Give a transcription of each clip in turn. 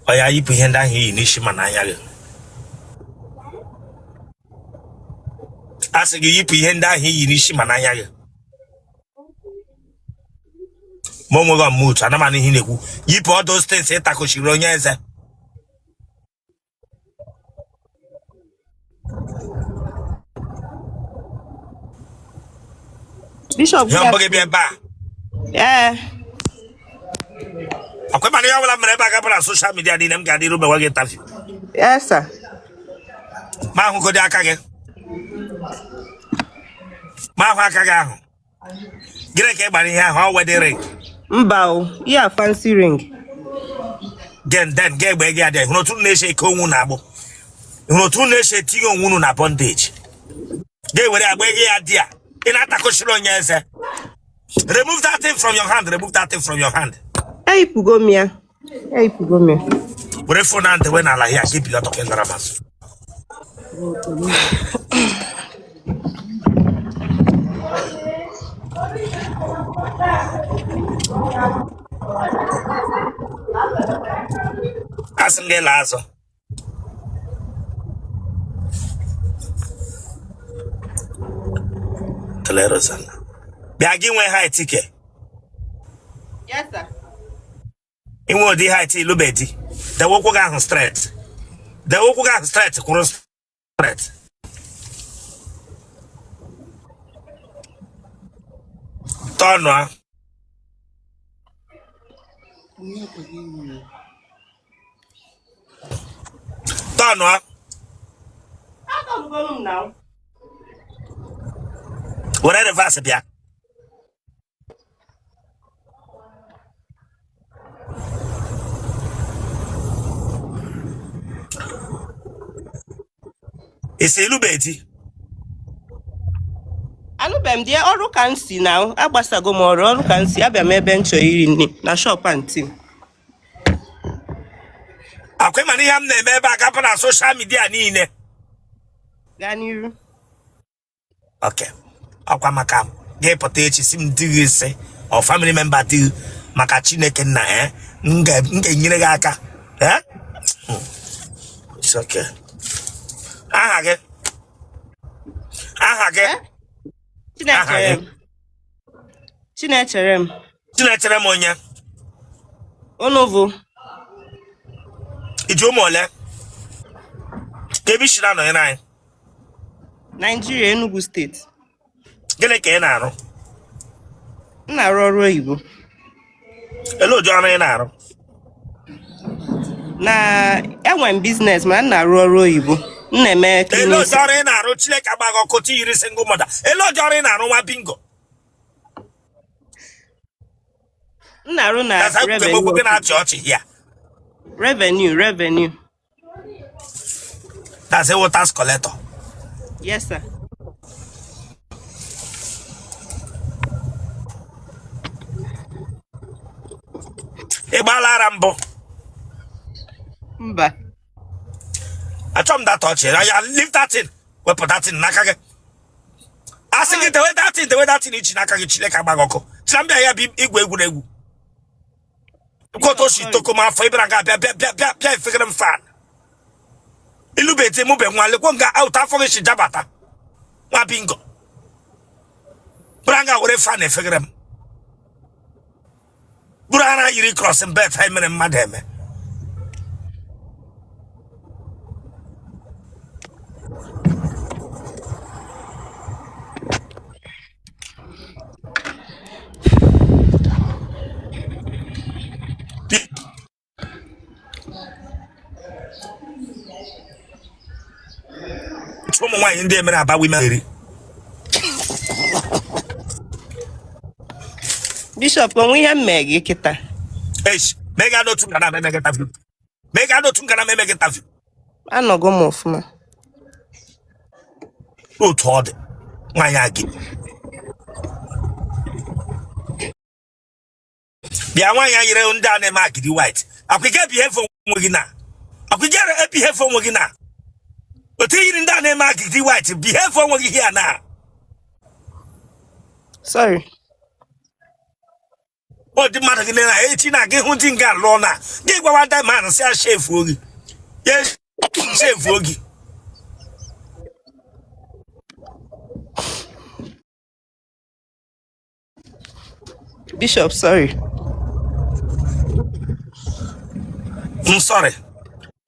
Oya yipu ihe ndị ahụ iyi n'isi ma n'anya gị. Asị gị yipu ihe ndị ahụ iyi n'isi ma n'anya gị. Ma onweghị ọmụtụ anamana ihe na-ekwu yipu all those things ịtakochiri onye eze. Bishop yeah. Akwe mani ya wala mre ba ka para social media di nem ga di ru be wa interview. Yes sir. Ma hu ko di aka ge. Ma hu aka ga hu. Gire ke gbari ihe ahụ wedding ring. Mba o, yeah fancy ring. Then ge gbe ge ade. Hunu tun na she ko onwu na agbo. Hunu tun na she ti onwu na bondage. Ge were agbe ge ade a. Ina takoshiro onye eze. Remove that thing from your hand. Remove that thing from your hand. Hey, Pugomia. Hey, Pugomia. We're phone and when I like here, keep you talking dramas. Asenge lazo. Telero sana. Biagi we high ticket. Yes, sir. In what the high tea lubeti. The walk down straight. The walk down straight, cross straight. Tonwa. Tonwa. I don't go now. Whatever verse bia. Ese ilubeti. Anubem die ọrụ ka nsi now. Agbasago m ọrụ ka nsi abịa m ebe nchọ iri nri na shop anti. Akwe mani ya m na-eme ebe aka pa na social media niile. Gaa n'iru. Okay. Akwa maka ga-epụta echi si m dịghị ise or family member dị maka Chineke nna m ga-enyere gị aka. It's okay. Aha gị. Aha gị. Chinechere m onye. Onovo. Iji ụmụ ole? Kebi shira nọ ya anyị. Nigeria, Enugu State. Gịnị ka ị na-arụ? M na-arụ ọrụ oyibo. Ele ụdị ọrụ ị na-arụ? Na enwe m business ma m na-arụ ọrụ oyibo. M na-eme clinic. Ele ụdị ọrụ ị na-arụ Chineke agbaghị ọkụ ti yiri single mother. Ele ụdị ọrụ ị na-arụ nwa bingo. M na-arụ na revenue. That's a water collector. Yes, sir. Ịgbalara mbụ. Mba. Achọm that touch. I leave that thing. Wepụ that thing n'aka gị. Asị gị dewe that thing ichi n'aka gị Chineke agbaghị ọkụ. Chambia ya bụ igwe egwuregwu. Koto shi toko ma afọ ibra ga bịa efegere m fan. Ilubete mụ be nwa lekwo nga out afọ gị shi jabata. Nwa bingo. Branga were fan efegere m. Burana yiri cross and bet hai mere mmadụ eme. Ụmụ nwaanyị ndị emere aba women eri. Bishop, onwe ihe mme gị kịta. Mega no tun kana meme interview. Mega no tun kana meme interview. Anogo m ọfụma. Otu ọ dị. Nwaanyị agị. Bịa nwaanyị yire ndị a na-eme agidi white. Akwụge behave onwe gị na. Akwụge behave onwe gị na. Otu yiri ndị a na-eme agidi white behave onwe gị here na. Sorry. O di mmadụ gị na echi na gị hụ di nga lụọ na gị gwawa da man si a chef ogi. Yes, chef ogi. Bishop, sorry. I'm sorry.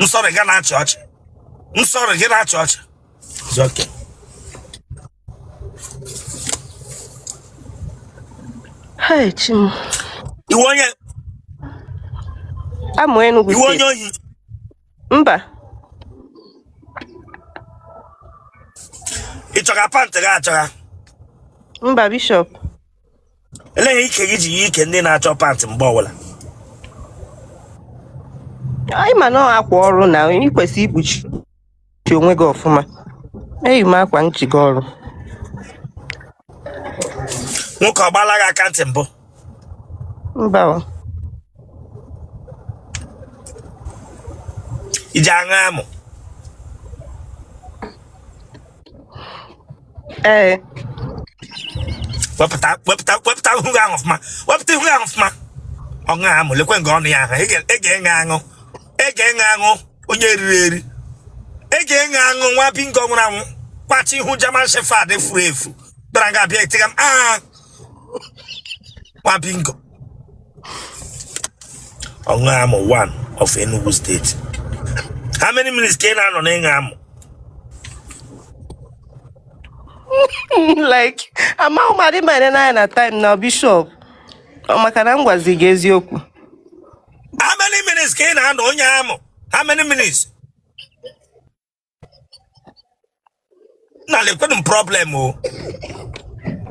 I'm sorry, get out church. I'm sorry, get out church. It's okay. Hey, Chim. You want your I'm wearing you want your Mba. it's a pant ga Mba, Bishop. Ele ike gị ji ike ndị na-achọ pant mgbe ọbụla. Anyị ma na akwa ọrụ na ị kwesịrị ikpuchi onwe gị ọfụma. Eyi m akwa njigo ọrụ. Nwoke ọgbala gị akantị mbụ. Mba o. Iji aṅụ amụ. Wepụta ihu gị ahụ ọfụma. Wepụta ihu gị ahụ ọfụma. Ọ ṅụ amụ lekwe nga ọnụ ya ahụ. Ị ga-eṅe aṅụ. Ị ga-eṅe aṅụ onye eriri eri. Ị ga-eṅe aṅụ nwa bingo nwụrụ anwụ. Kwachi ihu German Shepherd furu efu. Bịara nga abịa etiga m nwa bingo. Ọ ṅụ amụ 1 of Enugu State. How many minutes can I on ịṅụ amụ? Like, amaghị m adị many na time now, Bishop. Ọ maka na m gwazi gị eziokwu. How many minutes can I on onye amụ? How many minutes? Na lekwenụ problem o.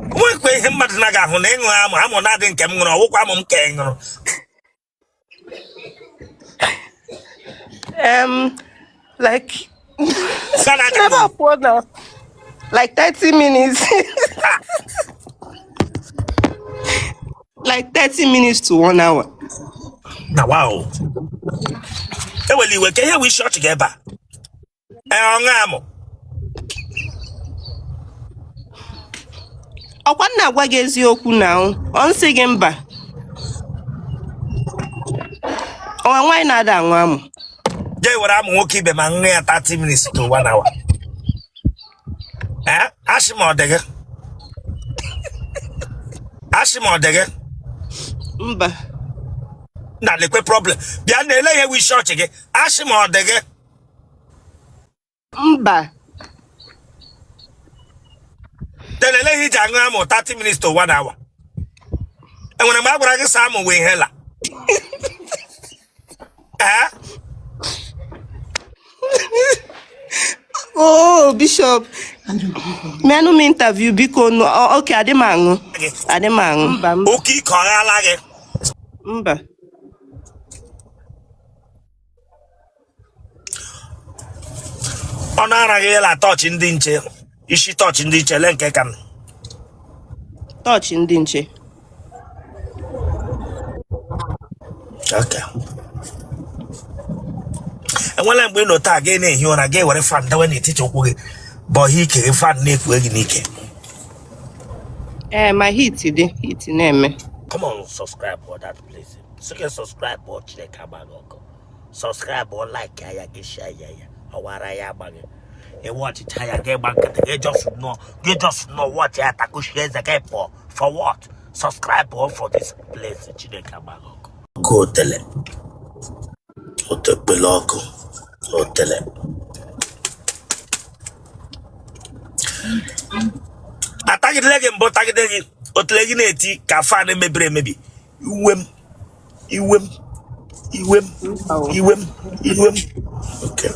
Nwekwe ihe mmadụ na ga-ahụ na ịṅụ amụ na-adị nke m ṅụrụ ọwụkwa amụ m ka ị ṅụrụ. Like, never put now. Like 30 minutes. Like 30 minutes to 1 hour. Now, wow. Well, you can hear we shot together. Ọkwa nna agwa gị eziokwu na ọ nsị gị mba. Ọnwa nwaanyị na-ada aṅụ amụ. Jee were amụ nwoke ibe ma ṅụ ya 30 minutes to 1 hour. Asị m ọ dị gị? Asị m ọ dị gị? Mba. Na lekwe problem. Bịa na-ele ihe wi shot gị. Asị m ọ dị gị? Mba. Telele ihe iji aṅụ amụ 30 minutes to 1 hour. Enwere m agwara gị saa amụ wee hela. Oh, Bishop. Menụ m interview biko no. Okay, adị m aṅụ. Adị m aṅụ. Mba. Oke ike ọ ghala gị. Mba. Ọ na-araghị ịla tọọchị ndị nche. Isi tọọchị ndị nche le nke ka m. Tọọchị ndị nche. Okay. Enwela mgbe ị nọ taa gị na-ehi ụra gị were fan dawe n'etiti ụkwụ gị bụ ihe ike gị fan na-ekwe gị n'ike. My heat dị. Heat na-eme. Come on, subscribe for that place. So you can subscribe or check out. Subscribe or like ya get share ya. Awara ya bagi. E watch it ya get back. They just know what ya taku share the game for what? Subscribe or for this place. Chineke bago. Go Otele. Otele. Atagide legi mbo tagide gi Otele gi na-eti ka fan emebere emebi. Iwem. Okay.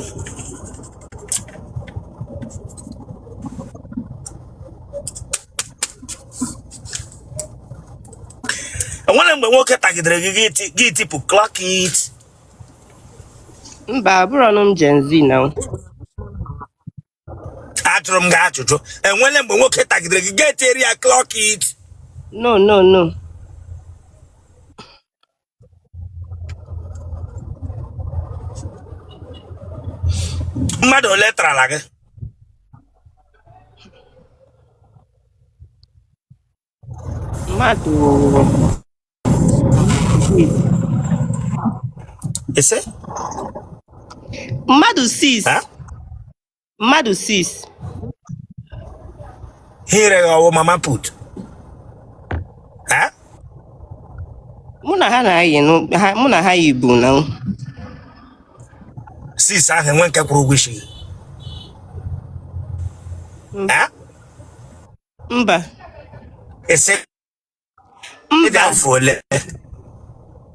Enwere mgbe nwoke tagidere gị tipu clock it. Mba, abụrụ ọnụ m Gen Z now. Ajụrụ m gị ajụjụ. Enwere mgbe nwoke tagidere gị ga-etiri ya clock it. No. Mmadụ ole tarala gị? Ese? Mmadụ 6. Huh? Mmadụ 6. Here our mama put. Huh? Mụ na ha na-ayị mụ na ha yi bụ na. 6 ahụ enwe nke kwuru ụgwọ isi. Huh? Mba. Ese? Mba.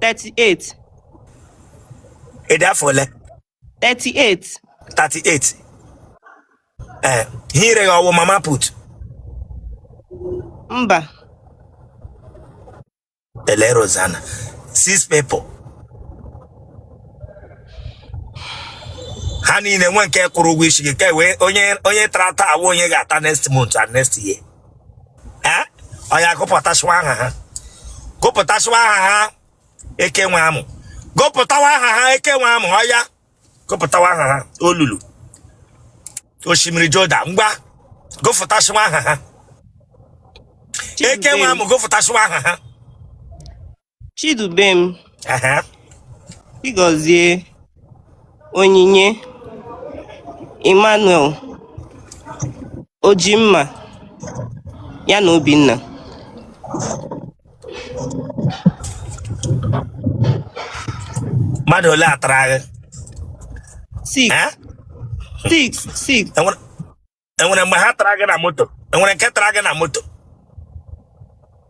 38. Ede afọ ole? 38. 38. Here our mama put. Mba. Ele Rosanna. 6 people. Ha niile nwe nke kwuru ụgwọ isi gị ka wee onye trata awụ onye ga-ata next month and next year. Onye gụpụtasịwa aha ha. Gụpụtasịwa aha ha eke nwe amụ. Gụpụtawa aha ha eke nwe amụ ọya. Gụpụtawa aha ha olulu. Osimiri Jordan ngwa gụpụtasịwa aha ha. Eke nwe amụ gụpụtasịwa aha ha. Chidubem. Chigozie. Onyinye. Emmanuel. Ojimma. Ya na Obinna. Mmadụ ole atara gị? 6. 6. Enwere mgbe ha tara gị na moto? Enwere nke tara gị na moto?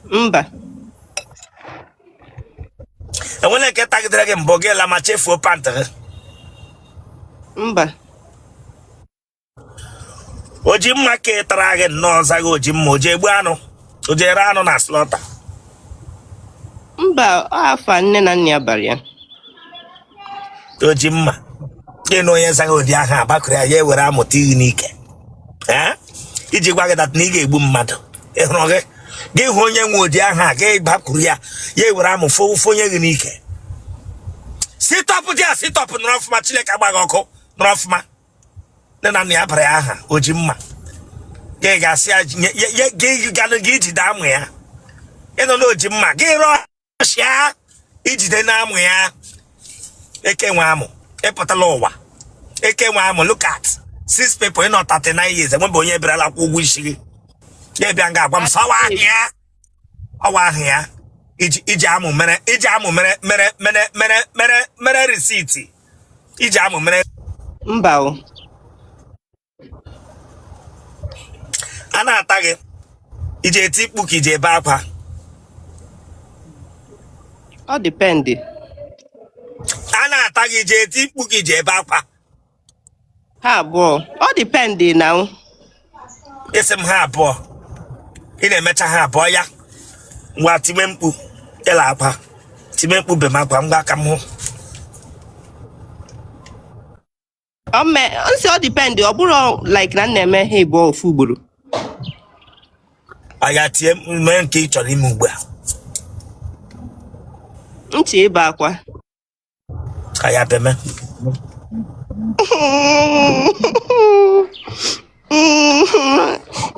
Mba. Enwere nke tagidere gị mbọ gị la ma chefuo pant gị? Mba. Ojimma ka tara gị nnọọ zaghị Ojimma o ji egbu anụ o ji ere anụ na slọta? Mba, afa nne na nna ya bara ya. Ojimma gị na onye zaghị ụdị ahụ agbakụrụ ya ya ewere amụta iyi n'ike iji gwa gị dat na ị ga-egbu mmadụ. Ị hụrụ gị hụ onye nwe ụdị ahụ a gị gbapụrụ ya ya ewere amụfụ ofu onye gị n'ike. Sitọpụ dị a sitọpụ nọrọ ọfụma Chineke agbaghị ọkụ nọrọ ọfụma. Nne na nna ya bara ya aha Ojimma gị ga-asị ya gị ijide amụ ya. Ị nọ na Ojimma gị rọọchịa ijide na amụ ya. Eke nwe amụ ịpụtala ụwa. Eke nwe amụ look at 6 people ị nọ 39 years enwebe onye bịarala kwụ ụgwọ isi gị. Ya bịa nga agwa m sọ ọwa ahụ ya iji amụ mere risiti. Iji amụ mere. Mba o. A na-ata gị iji eti mkpu ka iji ebe akwa? Ọ dịpendị. A na-ata gị iji eti mkpu ka iji ebe akwa? Ha abụọ. Ọ dịpendị na. Esi m ha abụọ. Ị na-emecha ha abụọ ya. Ngwa time mkpu ịla akwa. Time mkpu be m akwa ngwa aka m hụ. Nsị ọ dịpendị ọ bụrụ like na na-eme ha ịbụọ ofu ugboro. Ọ ya tie mee nke ị chọrọ ime ugbu a. Nchi ịba akwa. Ka ya beme.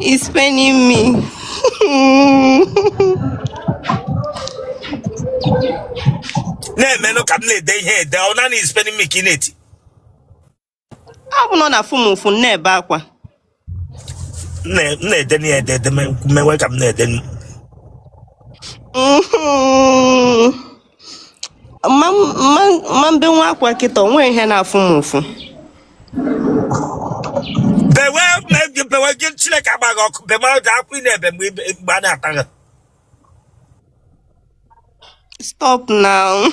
It's paining me. Na-emenụ ka m na-ede ihe ede ọ naanị is paining me ka ị na-eti. Ọ bụ nọ na fum ụfụ na-ebe akwa. Na-ede na ede mewe ka m na-ede. Mbe nwa akwa kịta onwe ihe na-afụ m ụfụ. Bewe gị Chineke agbaghị ọkụ be ma dị akwụ ị na-ebe mgbe a na-ata gị. Stop now.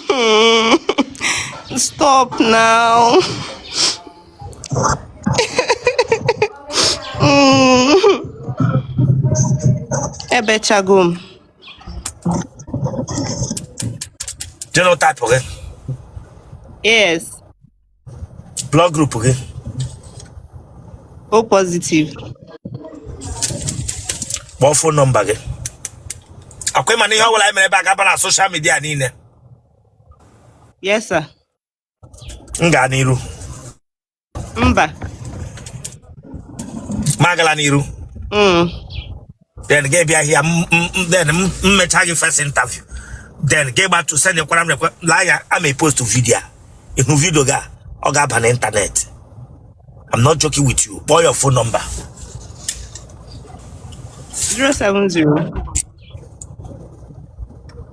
Stop now. Ebechago m. Genotype gị? Yes. Blood group gị? O positive. Kpọọ phone number gị. Akwa ịma na ihe ọbụla anyị mere ebe a gaba na social media niile. Yes sir. M gaa n'iru. Mba. Ma gala n'iru. Then get bịa here then mecha gị first interview. Then get back to send your liar. I may post a video. If you video ga, or go on the internet. I'm not joking with you. Boy, your phone number. 070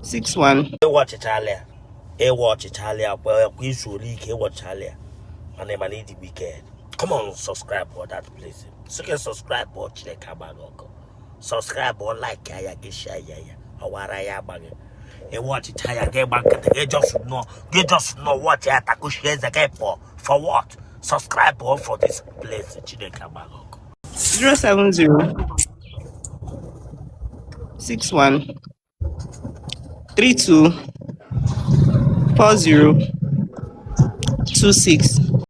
61. Watch Italia. Watch Italia. Well, we should watch Italia. My name is the Wicked. Come on, subscribe for that, please. So you can subscribe, watch the camera. Subscribe or like, get share, or what I am. And watch it, get back. You just know what you have to share again for what? Subscribe for this place. 070 61 32 40 26.